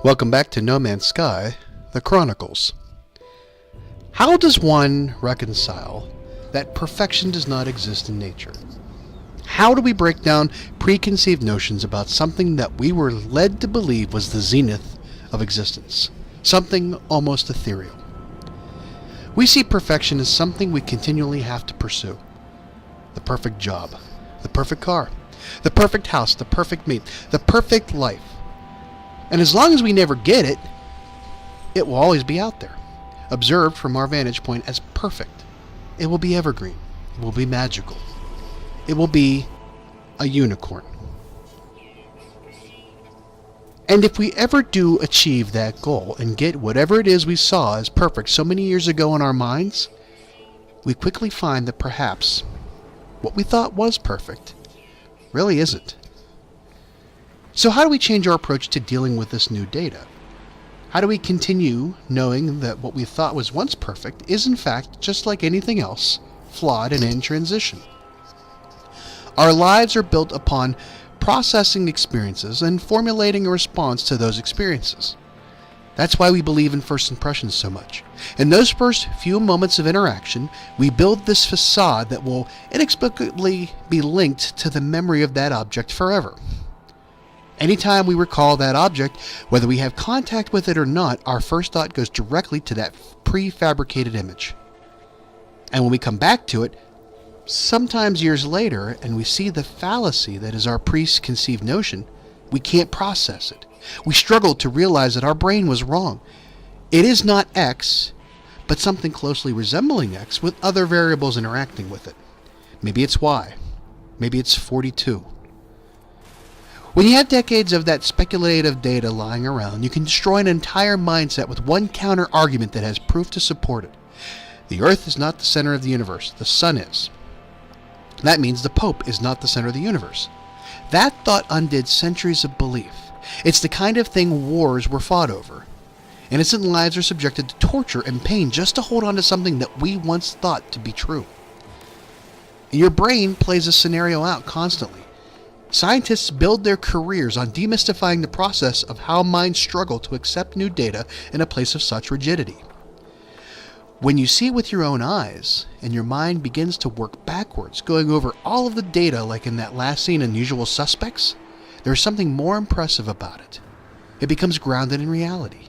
Welcome back to No Man's Sky, the Chronicles. How does one reconcile that perfection does not exist in nature? How do we break down preconceived notions about something that we were led to believe was the zenith of existence, something almost ethereal? We see perfection as something we continually have to pursue. The perfect job, the perfect car, the perfect house, the perfect mate, the perfect life. And as long as we never get it, it will always be out there, observed from our vantage point as perfect. It will be evergreen. It will be magical. It will be a unicorn. And if we ever do achieve that goal and get whatever it is we saw as perfect so many years ago in our minds, we quickly find that perhaps what we thought was perfect really isn't. So how do we change our approach to dealing with this new data? How do we continue knowing that what we thought was once perfect is in fact, just like anything else, flawed and in transition? Our lives are built upon processing experiences and formulating a response to those experiences. That's why we believe in first impressions so much. In those first few moments of interaction, we build this facade that will inexplicably be linked to the memory of that object forever. Anytime we recall that object, whether we have contact with it or not, our first thought goes directly to that prefabricated image. And when we come back to it, sometimes years later, and we see the fallacy that is our preconceived notion, we can't process it. We struggle to realize that our brain was wrong. It is not X, but something closely resembling X with other variables interacting with it. Maybe it's Y. Maybe it's 42. When you have decades of that speculative data lying around, you can destroy an entire mindset with one counter argument that has proof to support it. The Earth is not the center of the universe. The Sun is. That means the Pope is not the center of the universe. That thought undid centuries of belief. It's the kind of thing wars were fought over. Innocent lives are subjected to torture and pain just to hold on to something that we once thought to be true. And your brain plays a scenario out constantly. Scientists build their careers on demystifying the process of how minds struggle to accept new data in a place of such rigidity. When you see it with your own eyes, and your mind begins to work backwards, going over all of the data like in that last scene in Usual Suspects, there's something more impressive about it. It becomes grounded in reality.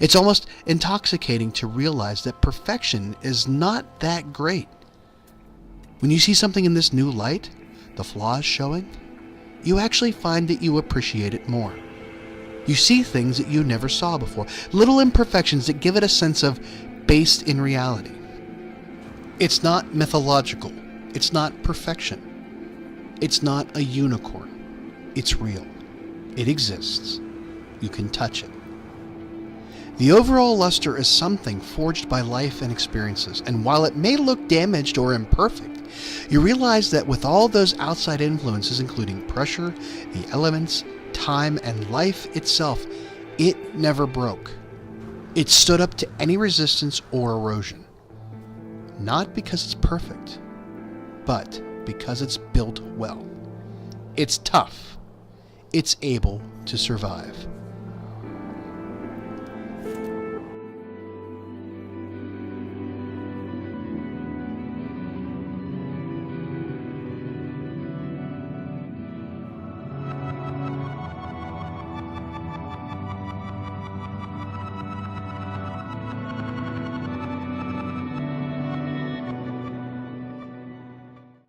It's almost intoxicating to realize that perfection is not that great. When you see something in this new light, the flaws showing, you actually find that you appreciate it more. You see things that you never saw before, little imperfections that give it a sense of based in reality. It's not mythological. It's not perfection. It's not a unicorn. It's real. It exists. You can touch it. The overall luster is something forged by life and experiences, and while it may look damaged or imperfect, you realize that with all those outside influences, including pressure, the elements, time, and life itself, it never broke. It stood up to any resistance or erosion. Not because it's perfect, but because it's built well. It's tough. It's able to survive.